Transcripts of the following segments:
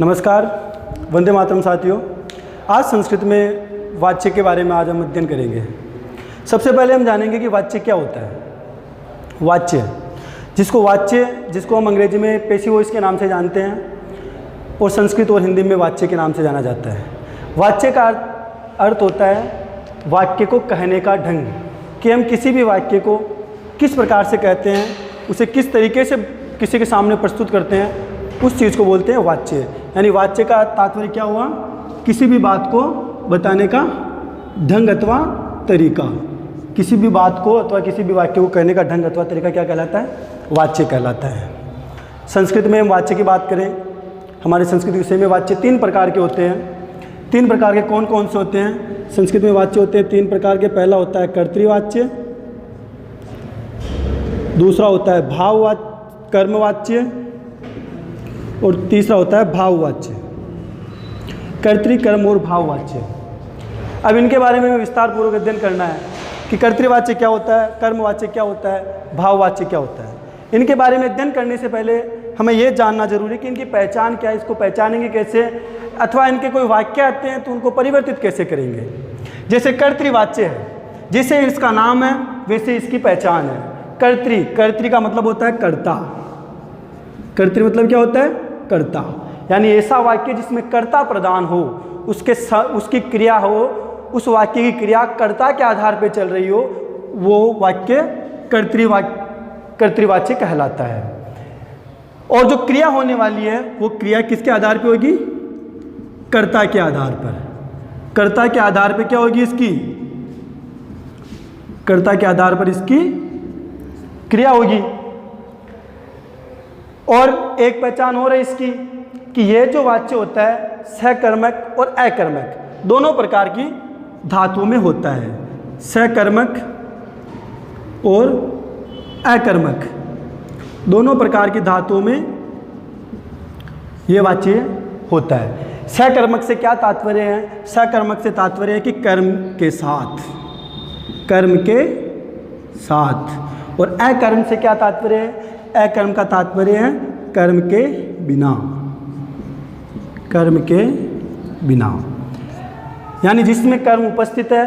नमस्कार, वंदे मातरम साथियों। आज संस्कृत में वाच्य के बारे में आज हम अध्ययन करेंगे। सबसे पहले हम जानेंगे कि वाच्य क्या होता है। वाच्य जिसको हम अंग्रेजी में पैसिव वॉइस के नाम से जानते हैं और संस्कृत और हिंदी में वाच्य के नाम से जाना जाता है। वाच्य का अर्थ होता है वाक्य को कहने का ढंग, कि हम किसी भी वाक्य को किस प्रकार से कहते हैं, उसे किस तरीके से किसी के सामने प्रस्तुत करते हैं, उस चीज़ को बोलते हैं वाच्य। यानी वाच्य का तात्पर्य क्या हुआ? किसी भी बात को बताने का ढंग अथवा तरीका। किसी भी बात को अथवा किसी भी वाक्य को कहने का ढंग अथवा तरीका क्या कहलाता है? वाच्य कहलाता है। संस्कृत में हम वाच्य की बात करें, हमारे संस्कृत विषय में वाच्य 3 प्रकार के होते हैं। 3 प्रकार के कौन कौन से होते हैं? संस्कृत में वाच्य होते हैं 3 प्रकार के। पहला होता है कर्तृवाच्य, दूसरा होता है कर्मवाच्य और तीसरा होता है भाववाच्य। कर्तृ, कर्म और भाववाच्य। अब इनके बारे में विस्तार पूर्वक अध्ययन करना है कि कर्तृवाच्य क्या होता है, कर्मवाच्य क्या होता है, भाववाच्य क्या होता है। इनके बारे में अध्ययन करने से पहले हमें यह जानना जरूरी है कि इनकी पहचान क्या है, इसको पहचानेंगे कैसे, अथवा इनके कोई वाक्य आते हैं तो उनको परिवर्तित कैसे करेंगे। जैसे कर्तृवाच्य है, जैसे इसका नाम है वैसे इसकी पहचान है। कर्तृ का मतलब होता है कर्ता। कर्तृ मतलब क्या होता है? कर्ता। यानी ऐसा वाक्य जिसमें कर्ता प्रधान हो, उसकी क्रिया हो, उस वाक्य की क्रिया कर्ता के आधार पर चल रही हो, वो वाक्य कर्तृवाच्य कहलाता है। और जो क्रिया होने वाली है वो क्रिया किसके आधार पर होगी? कर्ता के आधार पर। कर्ता के आधार पर क्या होगी इसकी? कर्ता के आधार पर इसकी क्रिया होगी। और एक पहचान हो रही है इसकी कि यह जो वाच्य होता है सकर्मक और अकर्मक दोनों प्रकार की धातुओं में होता है। सकर्मक और अकर्मक दोनों प्रकार की धातुओं में यह वाच्य होता है। सकर्मक से क्या तात्पर्य है? सकर्मक से तात्पर्य है कि कर्म के साथ, कर्म के साथ। और अकर्म से क्या तात्पर्य है? अकर्म का तात्पर्य है कर्म के बिना, कर्म के बिना। यानी जिसमें कर्म उपस्थित है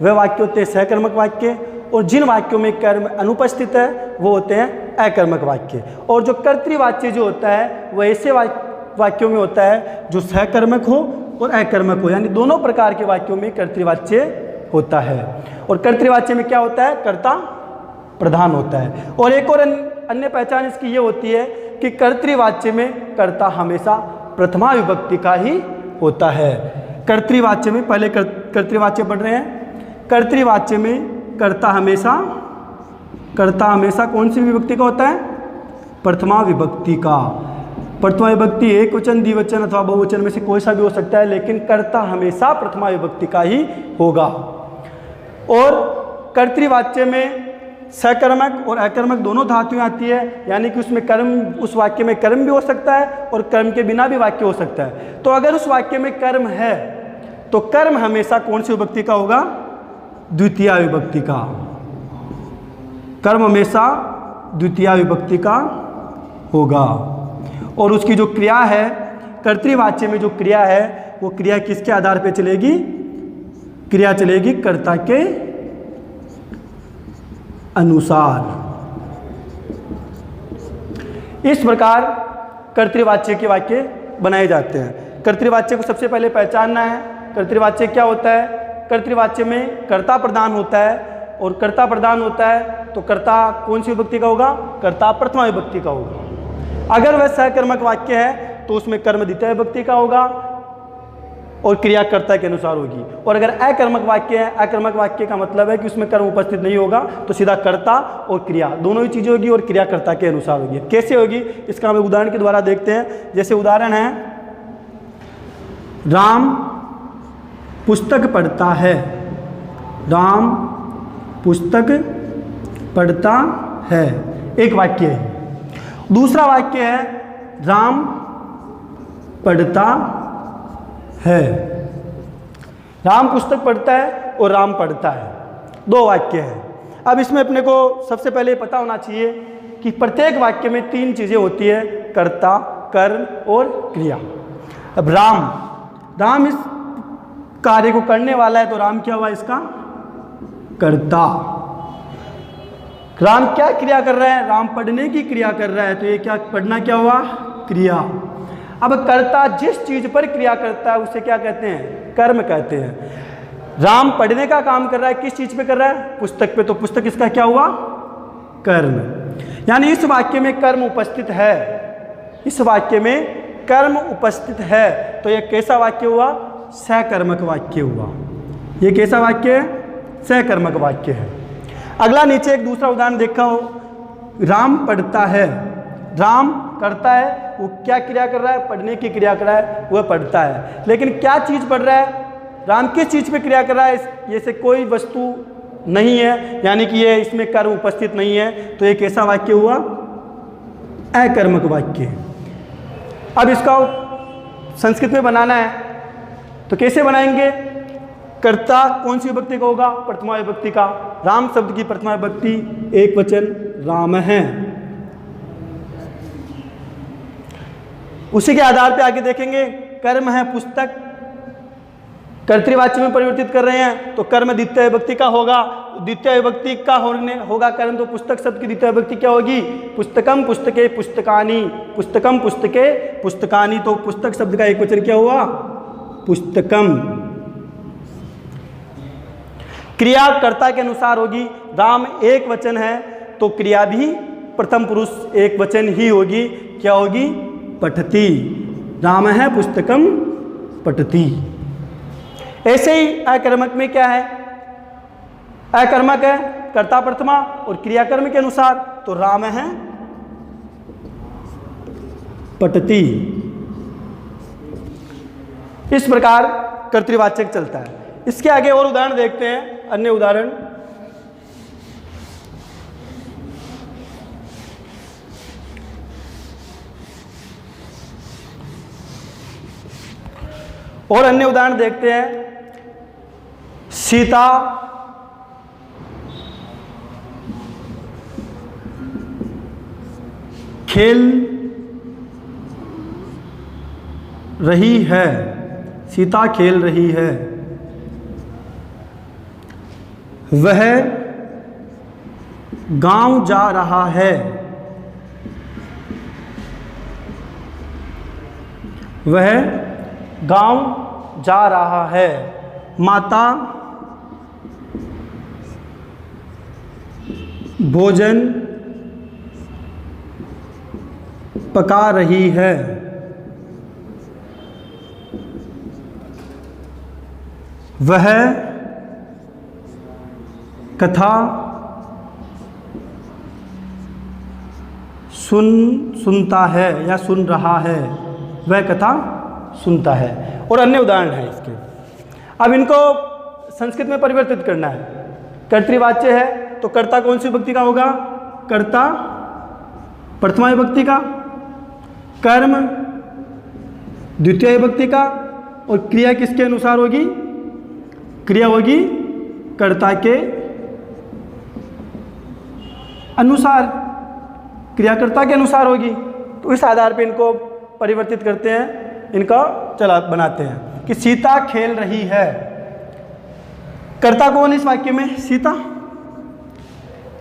वह वाक्य होते हैं सकर्मक वाक्य, और जिन वाक्यों में कर्म अनुपस्थित है वो होते हैं अकर्मक वाक्य। और जो कर्तृवाच्य जो होता है वह ऐसे वाक्यों में होता है जो सकर्मक हो और अकर्मक हो, यानी दोनों प्रकार के वाक्यों में कर्तृवाच्य होता है। और कर्तृवाच्य में क्या होता है? कर्ता प्रधान होता है। और एक और अन्य पहचान इसकी ये होती है कि कर्तृवाच्य में कर्ता हमेशा प्रथमा विभक्ति का ही होता है। कर्तृवाच्य में, पहले कर्तृवाच्य पढ़ रहे हैं, कर्तृवाच्य में कर्ता हमेशा कौन सी विभक्ति का होता है? प्रथमा विभक्ति का। प्रथमा विभक्ति एक वचन, द्विवचन अथवा बहुवचन में से कोई सा भी हो सकता है, लेकिन कर्ता हमेशा प्रथमा विभक्ति का ही होगा। और कर्तृवाच्य में सकर्मक और अकर्मक दोनों धातुएं आती है, यानी कि उसमें कर्म, उस वाक्य में कर्म भी हो सकता है और कर्म के बिना भी वाक्य हो सकता है। तो अगर उस वाक्य में कर्म है तो कर्म हमेशा कौन सी विभक्ति का होगा? द्वितीय विभक्ति का। कर्म हमेशा द्वितीय विभक्ति का होगा। और उसकी जो क्रिया है, कर्तृवाच्य में जो क्रिया है वो क्रिया किसके आधार पर चलेगी? क्रिया चलेगी कर्ता के अनुसार। इस प्रकार कर्तृवाच्य के वाक्य बनाए जाते हैं। कर्तृवाच्य को सबसे पहले पहचानना है। कर्तृवाच्य क्या होता है? कर्तृवाच्य में कर्ता प्रधान होता है, और कर्ता प्रधान होता है तो कर्ता कौन सी विभक्ति का होगा? कर्ता प्रथमा विभक्ति का होगा। अगर वह सकर्मक वाक्य है तो उसमें कर्म द्वितीय विभक्ति का होगा और क्रिया कर्ता के अनुसार होगी। और अगर अकर्मक वाक्य है, अकर्मक वाक्य का मतलब है कि उसमें कर्म उपस्थित नहीं होगा, तो सीधा कर्ता और क्रिया दोनों ही चीज़ें होगी और क्रिया कर्ता के अनुसार होगी। कैसे होगी इसका हम उदाहरण के द्वारा देखते हैं। जैसे उदाहरण है, राम पुस्तक पढ़ता है। राम पुस्तक पढ़ता है, एक वाक्य है। दूसरा वाक्य है, राम पढ़ता है। राम पुस्तक पढ़ता है और राम पढ़ता है, 2 वाक्य है। अब इसमें अपने को सबसे पहले पता होना चाहिए कि प्रत्येक वाक्य में 3 चीज़ें होती है, कर्ता, कर्म और क्रिया। अब राम इस कार्य को करने वाला है, तो राम क्या हुआ इसका कर्ता। राम क्या क्रिया कर रहा है, राम पढ़ने की क्रिया कर रहा है, तो ये क्या पढ़ना क्या हुआ क्रिया। अब कर्ता जिस चीज पर क्रिया करता है उसे क्या कहते हैं, कर्म कहते हैं। राम पढ़ने का काम कर रहा है, किस चीज पे कर रहा है, पुस्तक पे, तो पुस्तक इसका क्या हुआ कर्म। यानी इस वाक्य में कर्म उपस्थित है, इस वाक्य में कर्म उपस्थित है, तो यह कैसा वाक्य हुआ, सकर्मक वाक्य हुआ। यह कैसा वाक्य है, सकर्मक वाक्य है। अगला नीचे एक दूसरा उदाहरण देखा हो, राम पढ़ता है, राम करता है, वो क्या क्रिया कर रहा है, पढ़ने की क्रिया कर रहा है, वह पढ़ता है। लेकिन क्या चीज़ पढ़ रहा है, राम किस चीज़ पे क्रिया कर रहा है, ये से कोई वस्तु नहीं है, यानी कि ये इसमें कर्म उपस्थित नहीं है, तो ये कैसा वाक्य हुआ, अकर्मक वाक्य। अब इसका संस्कृत में बनाना है, तो कैसे बनाएंगे, कर्ता कौन सी विभक्ति का होगा, प्रथमा विभक्ति का। राम शब्द की प्रथमा विभक्ति एक वचन राम है। उसी के आधार पे आगे देखेंगे, कर्म है पुस्तक, कर्तृवाच्य में परिवर्तित कर रहे हैं, तो कर्म द्वितीय विभक्ति का होगा, द्वितीय विभक्ति का होगा कर्म, तो पुस्तक शब्द की द्वितीय विभक्ति क्या होगी, पुस्तकम पुस्तके पुस्तकानी, पुस्तकम पुस्तके पुस्तकानी, तो पुस्तक शब्द का एक वचन क्या हुआ पुस्तकम। क्रिया कर्ता के अनुसार होगी, राम एक वचन है तो क्रिया भी प्रथम पुरुष एक वचन ही होगी, क्या होगी पठती, राम है पुस्तकम पठती। ऐसे ही अकर्मक में क्या है, अकर्मक है कर्ता प्रथमा और क्रियाकर्म के अनुसार, तो राम है पठती। इस प्रकार कर्तृवाचक चलता है। इसके आगे और उदाहरण देखते हैं, अन्य उदाहरण। और अन्य उदाहरण देखते हैं, सीता खेल रही है, सीता खेल रही है, वह गांव जा रहा है, वह गांव जा रहा है, माता भोजन पका रही है, वह कथा सुनता है या सुन रहा है, वह कथा सुनता है। और अन्य उदाहरण है इसके। अब इनको संस्कृत में परिवर्तित करना है। कर्तृवाच्य है तो कर्ता कौन सी विभक्ति का होगा, कर्ता प्रथमा विभक्ति का, कर्म द्वितीय विभक्ति का, और क्रिया किसके अनुसार होगी, क्रिया होगी कर्ता के अनुसार, क्रियाकर्ता के अनुसार होगी। तो इस आधार पे इनको परिवर्तित करते हैं, इनका चला बनाते हैं कि सीता खेल रही है। कर्ता कौन इस वाक्य में, सीता।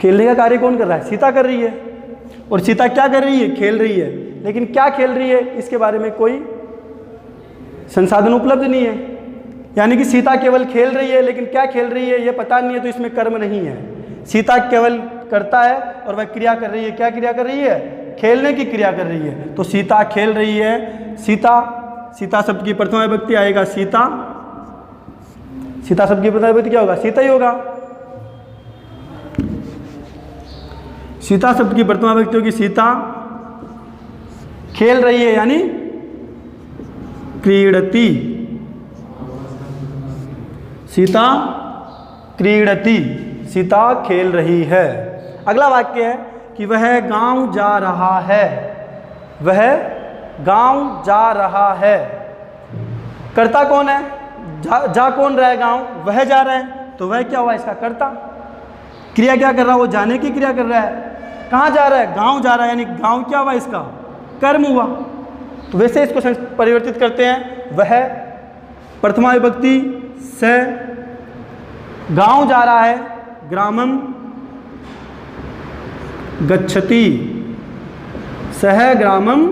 खेलने का कार्य कौन कर रहा है, सीता कर रही है। और सीता क्या कर रही है, खेल रही है। लेकिन क्या खेल रही है, इसके बारे में कोई संसाधन उपलब्ध नहीं है। यानी कि सीता केवल खेल रही है, लेकिन क्या खेल रही है ये पता नहीं है, तो इसमें कर्म नहीं है। सीता केवल करता है और वह क्रिया कर रही है। क्या क्रिया कर रही है, खेलने की क्रिया कर रही है। तो सीता खेल रही है। सीता, सीता शब्द की प्रथमा विभक्ति आएगा सीता। सीता शब्द की प्रथमा विभक्ति क्या होगा, सीता ही होगा। सीता शब्द की प्रथमा विभक्ति होगी सीता। खेल रही है यानी क्रीडति, सीता क्रीडति, सीता खेल रही है। अगला वाक्य है कि वह गांव जा रहा है, वह गांव जा रहा है। कर्ता कौन है, जा कौन रहा है, गांव, वह जा रहा है। तो वह क्या हुआ, इसका कर्ता। क्रिया क्या कर रहा है, वो जाने की क्रिया कर रहा है। कहाँ जा रहा है, गांव जा रहा है, यानी गांव क्या हुआ, इसका कर्म हुआ। तो वैसे इसको परिवर्तित करते हैं। वह प्रथमा विभक्ति स, गांव जा रहा है, ग्रामम गच्छति, सह ग्रामम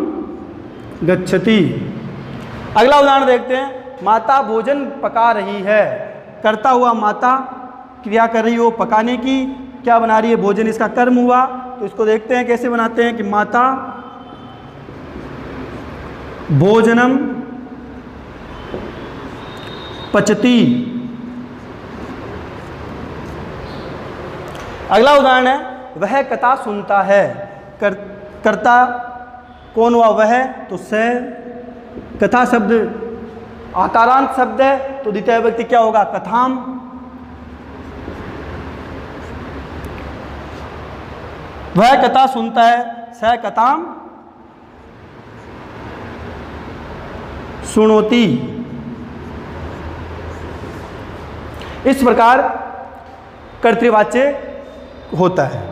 गच्छति। अगला उदाहरण देखते हैं। माता भोजन पका रही है, करता हुआ माता क्रिया कर रही हो पकाने की, क्या बना रही है, भोजन, इसका कर्म हुआ। तो इसको देखते हैं कैसे बनाते हैं कि माता भोजनम पचती। अगला उदाहरण है, वह कथा सुनता है, करता कौन हुआ, वह, तो स, कथा शब्द आकारांत शब्द है, तो द्वितीय विभक्ति क्या होगा, कथाम। वह कथा सुनता है, स कथाम सुनोति। इस प्रकार कर्तृवाच्य होता है।